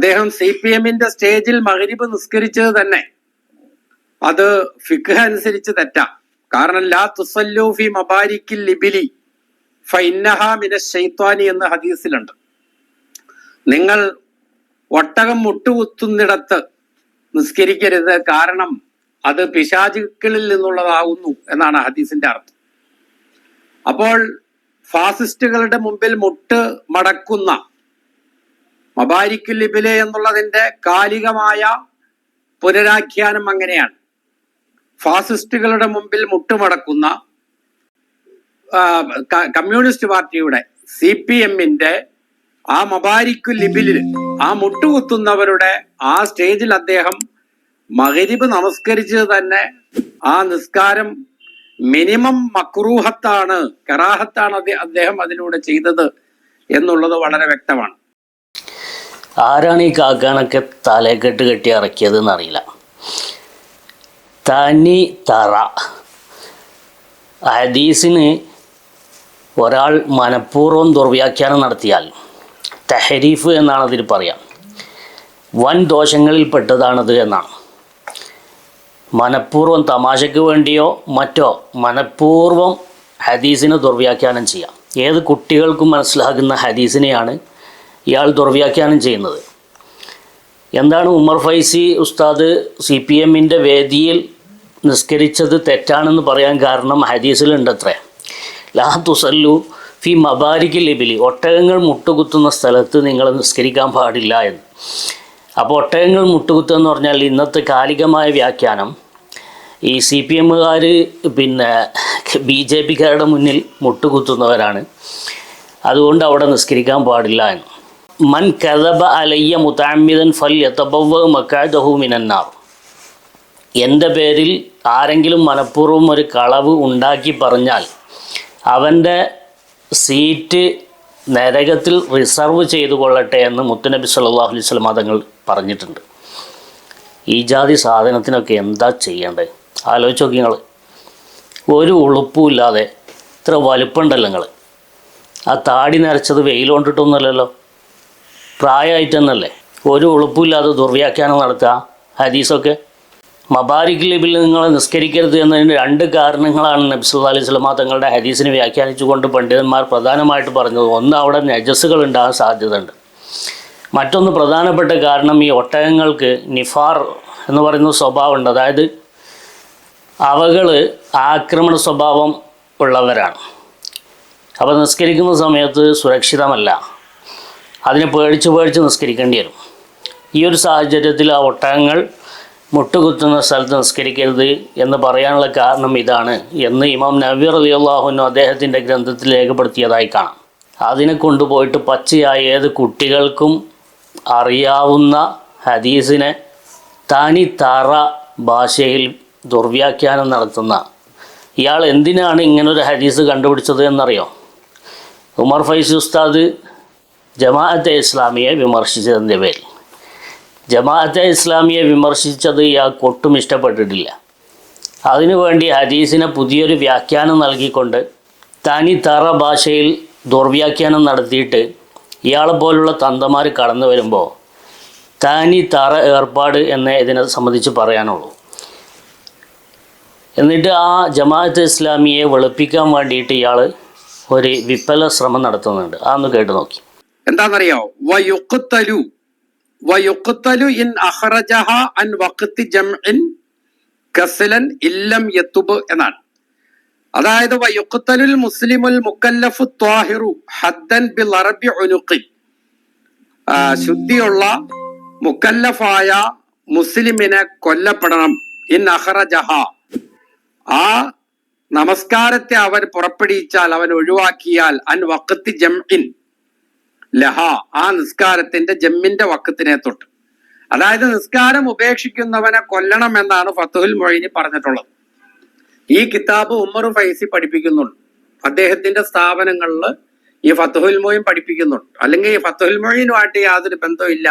അദ്ദേഹം CPM-ന്റെ സ്റ്റേജിൽ മഗ്രിബ് നിസ്കരിച്ചത് തന്നെ അത് ഫിഖ് അനുസരിച്ച് തെറ്റാം. കാരണം ലാ തുസല്ലു ഫി മബാരിക്കിൽ ലിബിലി ഫഇന്നഹാ മിനശ് ശൈത്വാനി എന്ന ഹദീസിലുണ്ട്. നിങ്ങൾ ഒട്ടകം മുട്ടുകുത്തുന്നിടത്ത് നിസ്കരിക്കരുത്, കാരണം അത് പിശാചുക്കളിൽ നിന്നുള്ളതാകുന്നു എന്നാണ് ഹദീസിന്റെ അർത്ഥം. അപ്പോൾ ഫാസിസ്റ്റുകളുടെ മുമ്പിൽ മുട്ട് മടക്കുന്ന മബാരിക്കുൽ ലിബിലെ എന്നുള്ളതിന്റെ കാലികമായ പുനരാഖ്യാനം അങ്ങനെയാണ്. ഫാസിസ്റ്റുകളുടെ മുമ്പിൽ മുട്ടുമടക്കുന്ന കമ്മ്യൂണിസ്റ്റ് പാർട്ടിയുടെ CPM-ന്റെ ആ മബാരിക്കുൽ ലിബിലിൽ ആ മുട്ടുകുത്തുന്നവരുടെ ആ സ്റ്റേജിൽ അദ്ദേഹം മഗ്രിബ് നമസ്കരിച്ചത് തന്നെ ആ നിസ്കാരം മിനിമം മക്രൂഹത്താണ്, കറാഹത്താണ് അദ്ദേഹം അതിലൂടെ ചെയ്തത് എന്നുള്ളത് വളരെ വ്യക്തമാണ്. ആരാണ് ഈ കാക്കാനൊക്കെ തലക്കെട്ട് കെട്ടി ഇറക്കിയത് എന്നറിയില്ല. തനി തറ ഹദീസിന് ഒരാൾ മനഃപൂർവ്വം ദുർവ്യാഖ്യാനം നടത്തിയാൽ തഹരീഫ് എന്നാണ് അതിൽ പറയാം. വൻ ദോഷങ്ങളിൽ പെട്ടതാണത് എന്നാണ്. മനഃപൂർവ്വം തമാശയ്ക്ക് വേണ്ടിയോ മറ്റോ മനഃപൂർവ്വം ഹദീസിനെ ദുർവ്യാഖ്യാനം ചെയ്യാം. ഏത് കുട്ടികൾക്കും മനസ്സിലാകുന്ന ഹദീസിനെയാണ് ഇയാൾ ദുർവ്യാഖ്യാനം ചെയ്യുന്നത്. എന്താണ് ഉമർ ഫൈസി ഉസ്താദ് CPM-ന്റെ വേദിയിൽ നിസ്കരിച്ചത് തെറ്റാണെന്ന് പറയാൻ കാരണം ഹദീസിലുണ്ടത്രേ. ലാ തുസല്ലു ഫി മബാരിക്കിൽ ലിബിലി, ഒട്ടകങ്ങൾ മുട്ടുകുത്തുന്ന സ്ഥലത്ത് നിങ്ങൾ നിസ്കരിക്കാൻ പാടില്ല എന്ന്. അപ്പോൾ ഒട്ടകങ്ങൾ മുട്ടുകുത്തുക എന്ന് പറഞ്ഞാൽ ഇന്നത്തെ കാലികമായ വ്യാഖ്യാനം ഈ CPM-കാർ പിന്നെ BJP-കാരുടെ മുന്നിൽ മുട്ടുകുത്തുന്നവരാണ്, അതുകൊണ്ട് അവിടെ നിസ്കരിക്കാൻ പാടില്ല എന്ന്. മൻ കദബ അലയ്യ മുതഅമ്മിദൻ ഫൽയതബവ്വ മഖഅദഹു മിനന്നാർ, എൻ്റെ പേരിൽ ആരെങ്കിലും മനഃപൂർവ്വം ഒരു കളവ് ഉണ്ടാക്കി പറഞ്ഞാൽ അവൻ്റെ സീറ്റ് നരകത്തിൽ റിസർവ് ചെയ്തു കൊള്ളട്ടെ എന്ന് മുത്തുനബി സല്ലല്ലാഹു അലൈഹി വസല്ലം തങ്ങൾ പറഞ്ഞിട്ടുണ്ട്. ഈ ജാതി സാധനത്തിനൊക്കെ എന്താ ചെയ്യേണ്ടത് ആലോചിച്ച് നോക്കി നിങ്ങൾ. ഒരു ഉളുപ്പുമില്ലാതെ ഇത്ര വലുപ്പമുണ്ടല്ലോ നിങ്ങൾ. ആ താടി നരച്ചത് വെയിൽ കൊണ്ടിട്ടൊന്നുമല്ലല്ലോ, പ്രായമായിട്ടെന്നല്ലേ. ഒരു ഉളുപ്പില്ലാതെ ദുർവ്യാഖ്യാനം നടത്തുക ഹദീസൊക്കെ. മബാരിക് ലിബിൽ നിങ്ങൾ നിസ്കരിക്കരുത് എന്നതിന് 2 കാരണങ്ങളാണ് നബി സല്ലല്ലാഹു അലൈഹി വസല്ലം തങ്ങളുടെ ഹദീസിനെ വ്യാഖ്യാനിച്ചുകൊണ്ട് പണ്ഡിതന്മാർ പ്രധാനമായിട്ട് പറഞ്ഞത്. ഒന്ന്, അവിടെ നജസ്സുകൾ ഉണ്ടാകാൻ സാധ്യതയുണ്ട്. മറ്റൊന്ന്, പ്രധാനപ്പെട്ട കാരണം ഈ ഒട്ടകങ്ങൾക്ക് നിഫാർ എന്ന് പറയുന്ന സ്വഭാവമുണ്ട്. അതായത് അവകൾ ആക്രമണ സ്വഭാവം ഉള്ളവരാണ്. അപ്പോൾ നിസ്കരിക്കുന്ന സമയത്ത് സുരക്ഷിതമല്ല, അതിനെ പേടിച്ച് നിസ്കരിക്കേണ്ടി വരും. ഈ ഒരു സാഹചര്യത്തിൽ ആ ഒട്ടകങ്ങൾ മുട്ടുകുത്തുന്ന സ്ഥലത്ത് നിസ്കരിക്കരുത് എന്ന് പറയാനുള്ള കാരണം ഇതാണ് എന്ന് ഇമാം നവവി റളിയല്ലാഹു അൻഹു അദ്ദേഹത്തിൻ്റെ ഗ്രന്ഥത്തിൽ രേഖപ്പെടുത്തിയതായി കാണാം. അതിനെ കൊണ്ടുപോയിട്ട് പച്ചയായ ഏത് കുട്ടികൾക്കും അറിയാവുന്ന ഹദീസിനെ തനി തറ ഭാഷയിൽ ദുർവ്യാഖ്യാനം നടത്തുന്ന ഇയാൾ എന്തിനാണ് ഇങ്ങനൊരു ഹദീസ് കണ്ടുപിടിച്ചത് എന്നറിയോ? ഉമർ ഫൈസി ഉസ്താദ് ജമാഅത്തെ ഇസ്ലാമിയെ വിമർശിച്ചതിൻ്റെ പേരിൽ. ജമാഅത്തെ ഇസ്ലാമിയെ വിമർശിച്ചത് ഇയാൾക്ക് ഒട്ടും ഇഷ്ടപ്പെട്ടിട്ടില്ല. അതിനുവേണ്ടി ഹദീസിനെ പുതിയൊരു വ്യാഖ്യാനം നൽകിക്കൊണ്ട് തനി തറ ഭാഷയിൽ ദുർവ്യാഖ്യാനം നടത്തിയിട്ട് ഇയാളെ പോലുള്ള തന്തമാർ കടന്നു വരുമ്പോൾ തനി തറ ഏർപ്പാട് എന്നേ ഇതിനെ സംബന്ധിച്ച് പറയാനുള്ളൂ. എന്നിട്ട് ആ ജമാഅത്തെ ഇസ്ലാമിയെ വെളുപ്പിക്കാൻ വേണ്ടിയിട്ട് ഇയാൾ ഒരു വിപ്പല ശ്രമം നടത്തുന്നുണ്ട്. അതൊന്ന് കേട്ട് നോക്കി. എന്താണെന്നറിയോ? വയുഖ്തലു ഇൻ അഖ്റജഹ അൻ വഖ്തി ജംഇൻ കസ്ലൻ ഇല്ലം യതുബ് എന്നാണ്. അതായത് വയുഖ്തലുൽ മുസ്ലിമുൽ മുക്കല്ലഫു ത്വാഹിറു ഹദ്ദൻ ബിളറബി ഉനുഖി, ശുദ്ധിയുള്ള മുക്കല്ലഫായ മുസ്ലിമിനെ കൊല്ലപ്പെടണം. ഇൻ അഖ്റജഹ, ആ നമസ്കാരത്തെ അവൻ പുറപ്പെടുവിച്ചാൽ, അവൻ ഒഴിവാക്കിയാൽ, അൻ വഖ്തി ജംഇൻ ലഹ, ആ നിസ്കാരത്തിന്റെ ജമ്മിന്റെ വക്കത്തിനെ തൊട്ട്. അതായത് നിസ്കാരം ഉപേക്ഷിക്കുന്നവനെ കൊല്ലണം എന്നാണ് ഫത്ഹുൽ മൊയ്നി പറഞ്ഞിട്ടുള്ളത്. ഈ കിതാബ് ഉമർ ഫൈസി പഠിപ്പിക്കുന്നുണ്ട്. അദ്ദേഹത്തിന്റെ സ്ഥാപനങ്ങളിൽ ഈ ഫത്ഹുൽ മൊയ്ൻ പഠിപ്പിക്കുന്നുണ്ട്. അല്ലെങ്കിൽ ഈ ഫത്ഹുൽ മൊയ്നുമായിട്ട് യാതൊരു ബന്ധമില്ല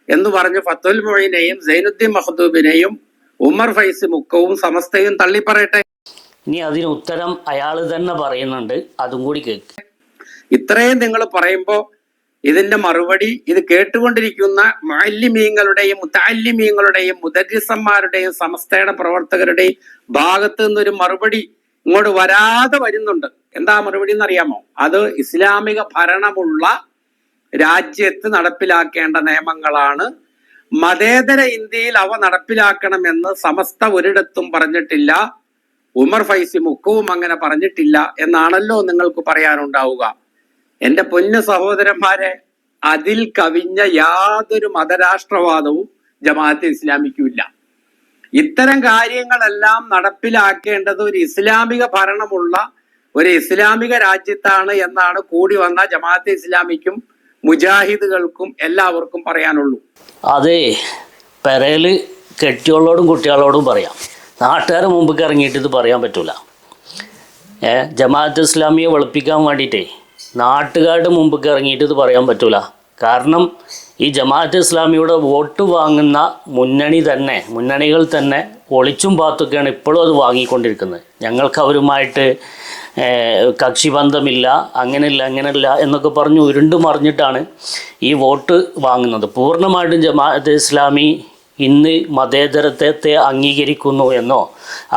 എന്ന് പറഞ്ഞ് ഫത്ഹുൽ മൊയ്നെയും സൈനുദ്ദീൻ മഖ്ദൂബിനെയും ഉമർ ഫൈസി മുക്കവും സമസ്തയും തള്ളിപ്പറയട്ടെ. ഇനി അതിന് ഉത്തരം അയാൾ തന്നെ പറയുന്നുണ്ട്, അതും കൂടി കേൾക്ക്. ഇത്രയും നിങ്ങൾ പറയുമ്പോൾ ഇതിന്റെ മറുപടി ഇത് കേട്ടുകൊണ്ടിരിക്കുന്ന മുഅല്ലിമീങ്ങളുടെയും മുതഅല്ലിമീങ്ങളുടെയും മുദരിസന്മാരുടെയും സമസ്തയുടെ പ്രവർത്തകരുടെയും ഭാഗത്ത് നിന്നൊരു മറുപടി ഇങ്ങോട്ട് വരാതെ വരുന്നുണ്ട്. എന്താ മറുപടി എന്നറിയാമോ? അത് ഇസ്ലാമിക ഭരണമുള്ള രാജ്യത്ത് നടപ്പിലാക്കേണ്ട നിയമങ്ങളാണ്, മതേതര ഇന്ത്യയിൽ അവ നടപ്പിലാക്കണമെന്ന് സമസ്ത ഒരിടത്തും പറഞ്ഞിട്ടില്ല, ഉമർ ഫൈസി മുക്കവും അങ്ങനെ പറഞ്ഞിട്ടില്ല എന്നാണല്ലോ നിങ്ങൾക്ക് പറയാനുണ്ടാവുക. എന്റെ പൊന്നു സഹോദരന്മാരെ, അതിൽ കവിഞ്ഞ യാതൊരു മതരാഷ്ട്രവാദവും ജമാഅത്തെ ഇസ്ലാമിക്കുമില്ല. ഇത്തരം കാര്യങ്ങളെല്ലാം നടപ്പിലാക്കേണ്ടത് ഒരു ഇസ്ലാമിക ഭരണമുള്ള ഒരു ഇസ്ലാമിക രാജ്യത്താണ് എന്നാണ് കൂടി വന്ന ജമാഅത്തെ ഇസ്ലാമിക്കും മുജാഹിദുകൾക്കും എല്ലാവർക്കും പറയാനുള്ളൂ. അതെ, പെരയില് കെട്ടിയോളോടും കുട്ടികളോടും പറയാം, നാട്ടുകാരെ മുമ്പ് ഇറങ്ങിയിട്ട് ഇത് പറയാൻ പറ്റൂല. ജമാഅത്ത് ഇസ്ലാമിയെ വെളുപ്പിക്കാൻ വേണ്ടിയിട്ടേ നാട്ടുകാരുടെ മുമ്പ് ഇറങ്ങിയിട്ട് ഇത് പറയാൻ പറ്റൂല. കാരണം ഈ ജമാഅത്ത് ഇസ്ലാമിയുടെ വോട്ട് വാങ്ങുന്ന മുന്നണികൾ തന്നെ ഒളിച്ചും പാത്തൊക്കെയാണ് ഇപ്പോഴും അത് വാങ്ങിക്കൊണ്ടിരിക്കുന്നത്. ഞങ്ങൾക്ക് അവരുമായിട്ട് കക്ഷിബന്ധമില്ല, അങ്ങനെയില്ല എന്നൊക്കെ പറഞ്ഞ് ഉരുണ്ടു മറിഞ്ഞിട്ടാണ് ഈ വോട്ട് വാങ്ങുന്നത്. പൂർണ്ണമായിട്ടും ജമാഅത്ത് ഇസ്ലാമി ഇന്ന് മതേതരത്വത്തെ അംഗീകരിക്കുന്നു എന്നോ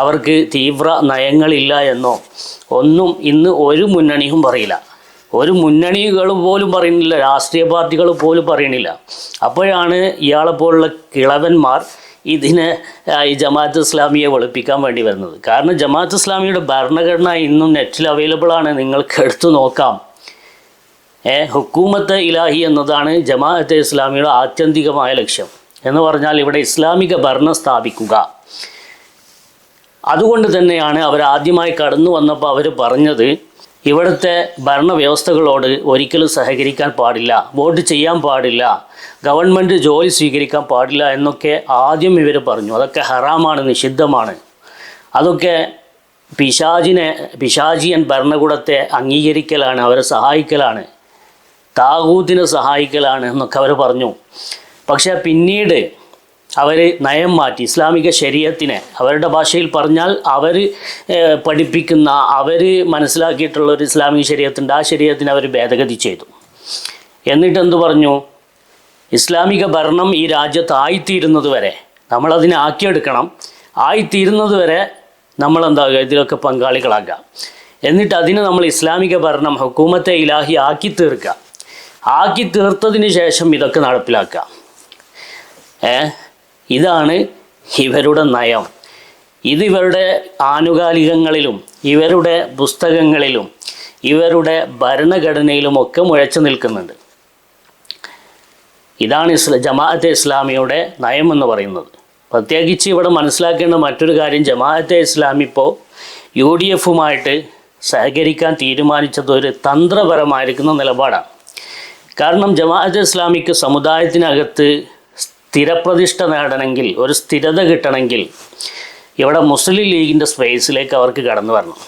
അവർക്ക് തീവ്ര നയങ്ങളില്ല എന്നോ ഒന്നും ഇന്ന് ഒരു മുന്നണിയും പറയില്ല. ഒരു മുന്നണികൾ പോലും പറയുന്നില്ല, രാഷ്ട്രീയ പാർട്ടികൾ പോലും പറയണില്ല. അപ്പോഴാണ് ഇയാളെപ്പോലുള്ള കിളവന്മാർ ഇതിനെ ഈ ജമാഅത്ത് ഇസ്ലാമിയെ വെളുപ്പിക്കാൻ വേണ്ടി വരുന്നത്. കാരണം ജമാഅത്ത് ഇസ്ലാമിയുടെ ഭരണഘടന ഇന്നും നെറ്റിൽ അവൈലബിൾ ആണ്, നിങ്ങൾക്ക് എടുത്തു നോക്കാം. ഹുക്കൂമത്ത് ഇലാഹി എന്നതാണ് ജമാഅത്തെ ഇസ്ലാമിയുടെ ആത്യന്തികമായ ലക്ഷ്യം. എന്ന് പറഞ്ഞാൽ ഇവിടെ ഇസ്ലാമിക ഭരണം സ്ഥാപിക്കുക. അതുകൊണ്ട് തന്നെയാണ് അവർ ആദ്യമായി കടന്നു വന്നപ്പോൾ അവർ പറഞ്ഞത് ഇവിടുത്തെ ഭരണവ്യവസ്ഥകളോട് ഒരിക്കലും സഹകരിക്കാൻ പാടില്ല, വോട്ട് ചെയ്യാൻ പാടില്ല, ഗവൺമെൻറ് ജോലി സ്വീകരിക്കാൻ പാടില്ല എന്നൊക്കെ ആദ്യം ഇവർ പറഞ്ഞു. അതൊക്കെ ഹറാമാണ്, നിഷിദ്ധമാണ്, അതൊക്കെ പിശാചിയൻ ഭരണകൂടത്തെ അംഗീകരിക്കലാണ്, അവരെ സഹായിക്കലാണ്, താഗൂത്തിനെ സഹായിക്കലാണ് എന്നൊക്കെ അവർ പറഞ്ഞു. പക്ഷേ പിന്നീട് അവർ നയം മാറ്റി, ഇസ്ലാമിക ശരീഅത്തിനെ അവരുടെ ഭാഷയിൽ പറഞ്ഞാൽ അവർ പഠിപ്പിക്കുന്ന, അവർ മനസ്സിലാക്കിയിട്ടുള്ള ഒരു ഇസ്ലാമിക ശരീഅത്തുണ്ട്, ആ ശരീഅത്തിനെ അവർ ഭേദഗതി ചെയ്തു. എന്നിട്ട് എന്തു പറഞ്ഞു? ഇസ്ലാമിക ഭരണം ഈ രാജ്യത്ത് ആയിത്തീരുന്നത് വരെ നമ്മളതിനെ ആക്കിയെടുക്കണം, ആയിത്തീരുന്നത് വരെ നമ്മളെന്താകുക, ഇതിലൊക്കെ പങ്കാളികളാക്കുക. എന്നിട്ട് അതിന് നമ്മൾ ഇസ്ലാമിക ഭരണം ഹുക്കൂമത്തെ ഇലാഹി ആക്കി തീർക്കുക, ആക്കി തീർത്തതിന് ശേഷം ഇതൊക്കെ നടപ്പിലാക്കുക. ഇതാണ് ഇവരുടെ നയം. ഇത് ഇവരുടെ ആനുകാലികങ്ങളിലും ഇവരുടെ പുസ്തകങ്ങളിലും ഇവരുടെ ഭരണഘടനയിലുമൊക്കെ മുഴച്ചു നിൽക്കുന്നുണ്ട്. ഇതാണ് ജമാഅത്തെ ഇസ്ലാമിയുടെ നയം എന്ന് പറയുന്നത്. പ്രത്യേകിച്ച് ഇവിടെ മനസ്സിലാക്കേണ്ട മറ്റൊരു കാര്യം, ജമാഅത്തെ ഇസ്ലാമി ഇപ്പോൾ UDFുമായിട്ട് സഹകരിക്കാൻ തീരുമാനിച്ചത് ഒരു തന്ത്രപരമായിരിക്കുന്ന നിലപാടാണ്. കാരണം ജമാഅത്തെ ഇസ്ലാമിക്ക് സമുദായത്തിനകത്ത് സ്ഥിരപ്രതിഷ്ഠ നേടണമെങ്കിൽ, ഒരു സ്ഥിരത കിട്ടണമെങ്കിൽ ഇവിടെ മുസ്ലിം ലീഗിൻ്റെ സ്പേസിലേക്ക് അവർക്ക് കടന്നു വരണം.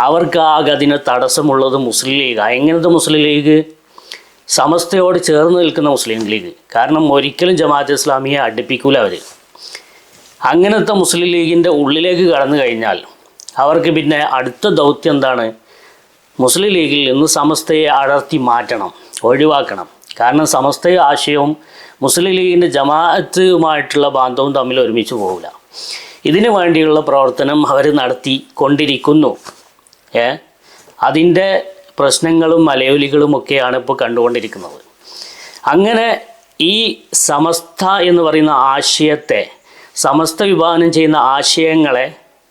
അവർക്ക് ആകെ അതിന് തടസ്സമുള്ളത് മുസ്ലിം ലീഗാണ്. എങ്ങനത്തെ മുസ്ലിം ലീഗ്? സമസ്തയോട് ചേർന്ന് നിൽക്കുന്ന മുസ്ലിം ലീഗ്. കാരണം ഒരിക്കലും ജമാഅത്ത് ഇസ്ലാമിയെ അടുപ്പിക്കൂല അവർ. അങ്ങനത്തെ മുസ്ലിം ലീഗിൻ്റെ ഉള്ളിലേക്ക് കടന്നു കഴിഞ്ഞാൽ അവർക്ക് പിന്നെ അടുത്ത ദൗത്യം എന്താണ്? മുസ്ലിം ലീഗിൽ നിന്ന് സമസ്തയെ അടർത്തി മാറ്റണം, ഒഴിവാക്കണം. കാരണം സമസ്ത ആശയവും മുസ്ലിം ലീഗിൻ്റെ ജമാഅത്തുമായിട്ടുള്ള ബാന്ധവും തമ്മിൽ ഒരുമിച്ച് പോകില്ല. ഇതിനു വേണ്ടിയുള്ള പ്രവർത്തനം അവർ നടത്തിക്കൊണ്ടിരിക്കുന്നു. അതിൻ്റെ പ്രശ്നങ്ങളും അലയൊലികളുമൊക്കെയാണ് ഇപ്പോൾ കണ്ടുകൊണ്ടിരിക്കുന്നത്. അങ്ങനെ ഈ സമസ്ത എന്ന് പറയുന്ന ആശയത്തെ, സമസ്ത വിഭാവനം ചെയ്യുന്ന ആശയങ്ങളെ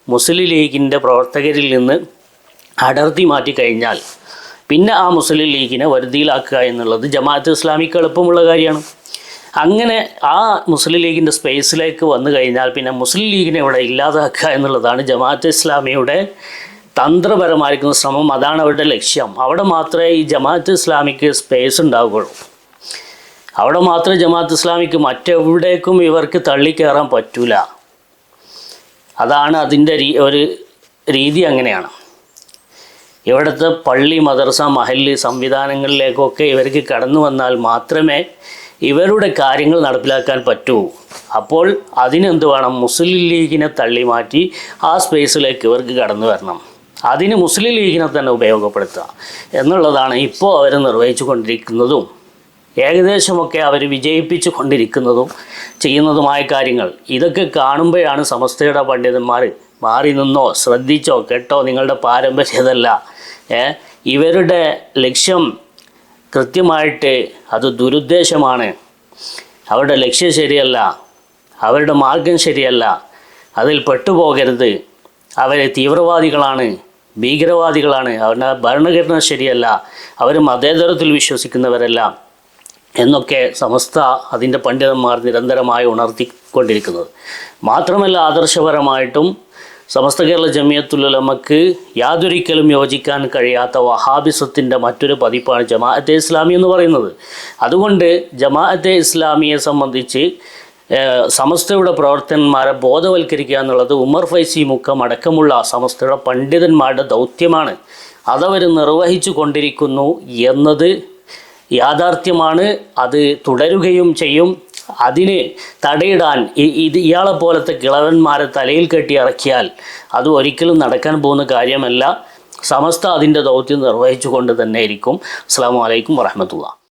മുസ്ലിം ലീഗിൻ്റെ പ്രവർത്തകരിൽ നിന്ന് അടർത്തി മാറ്റിക്കഴിഞ്ഞാൽ പിന്നെ ആ മുസ്ലിം ലീഗിനെ വരുതിയിലാക്കുക എന്നുള്ളത് ജമാഅത്ത് ഇസ്ലാമിക്ക് എളുപ്പമുള്ള കാര്യമാണ്. അങ്ങനെ ആ മുസ്ലിം ലീഗിൻ്റെ സ്പേസിലേക്ക് വന്നു കഴിഞ്ഞാൽ പിന്നെ മുസ്ലിം ലീഗിനെ ഇവിടെ ഇല്ലാതാക്കുക എന്നുള്ളതാണ് ജമാഅത്ത് ഇസ്ലാമിയുടെ തന്ത്രപരമായിരിക്കുന്ന ശ്രമം. അതാണ് അവരുടെ ലക്ഷ്യം. അവിടെ മാത്രമേ ഈ ജമാഅത്ത് ഇസ്ലാമിക്ക് സ്പേസ് ഉണ്ടാവുകയുള്ളൂ. അവിടെ മാത്രമേ ജമാഅത്ത് ഇസ്ലാമിക്ക് മറ്റെവിടേക്കും ഇവർക്ക് തള്ളിക്കയറാൻ പറ്റൂല. അതാണ് അതിൻ്റെ ഒരു രീതി. അങ്ങനെയാണ് ഇവിടുത്തെ പള്ളി, മദ്രസ, മഹല്ല് സംവിധാനങ്ങളിലേക്കൊക്കെ ഇവർക്ക് കടന്നു വന്നാൽ മാത്രമേ ഇവരുടെ കാര്യങ്ങൾ നടപ്പിലാക്കാൻ പറ്റൂ. അപ്പോൾ അതിനെന്ത് വേണം? മുസ്ലിം ലീഗിനെ തള്ളി മാറ്റി ആ സ്പേസിലേക്ക് ഇവർക്ക് കടന്നു വരണം. അതിന് മുസ്ലിം ലീഗിനെ തന്നെ ഉപയോഗപ്പെടുത്തുക എന്നുള്ളതാണ് ഇപ്പോൾ അവർ നിർവഹിച്ചു കൊണ്ടിരിക്കുന്നതും ഏകദേശമൊക്കെ അവർ വിജയിപ്പിച്ചു കൊണ്ടിരിക്കുന്നതും ചെയ്യുന്നതുമായ കാര്യങ്ങൾ. ഇതൊക്കെ കാണുമ്പോഴാണ് സമസ്തയുടെ പണ്ഡിതന്മാർ മാറി നിന്നോ, ശ്രദ്ധിച്ചോ, കേട്ടോ, നിങ്ങളുടെ പാരമ്പര്യമല്ല, ഇവരുടെ ലക്ഷ്യം കൃത്യമായിട്ട് അത് ദുരുദ്ദേശമാണ്, അവരുടെ ലക്ഷ്യം ശരിയല്ല, അവരുടെ മാർഗം ശരിയല്ല, അതിൽ പെട്ടുപോകരുത്, അവർ തീവ്രവാദികളാണ്, ഭീകരവാദികളാണ്, അവരുടെ ഭരണഘടന ശരിയല്ല, അവർ മതേതരത്തിൽ വിശ്വസിക്കുന്നവരല്ല എന്നൊക്കെ സമസ്ത അതിൻ്റെ പണ്ഡിതന്മാർ നിരന്തരമായി ഉണർത്തിക്കൊണ്ടിരിക്കുന്നത്. മാത്രമല്ല ആദർശപരമായിട്ടും സമസ്ത കേരള ജമിയത്തുൽ ഉലമക്ക് യാതൊരിക്കലും യോജിക്കാൻ കഴിയാത്ത വഹാബിസത്തിൻ്റെ മറ്റൊരു പതിപ്പാണ് ജമാഅത്തെ ഇസ്ലാമി എന്ന് പറയുന്നത്. അതുകൊണ്ട് ജമാഅത്തെ ഇസ്ലാമിയെ സംബന്ധിച്ച് സമസ്തയുടെ പ്രവർത്തകന്മാരെ ബോധവൽക്കരിക്കുക എന്നുള്ളത് ഉമർ ഫൈസി മുക്കം അടക്കമുള്ള സമസ്തയുടെ പണ്ഡിതന്മാരുടെ ദൗത്യമാണ്. അതവർ നിർവഹിച്ചു കൊണ്ടിരിക്കുന്നു എന്നത് യാഥാർത്ഥ്യമാണ്. അത് തുടരുകയും ചെയ്യും. അതിന് തടയിടാൻ ഇയാളെപ്പോലത്തെ കിളവന്മാരെ തലയിൽ കെട്ടി ഇറക്കിയാൽ അത് ഒരിക്കലും നടക്കാൻ പോകുന്ന കാര്യമല്ല. സമസ്ത അതിൻ്റെ ദൗത്യം നിർവഹിച്ചു കൊണ്ട് തന്നെ ഇരിക്കും. അസ്സലാമു അലൈക്കും വറഹ്മത്തുള്ളാഹി.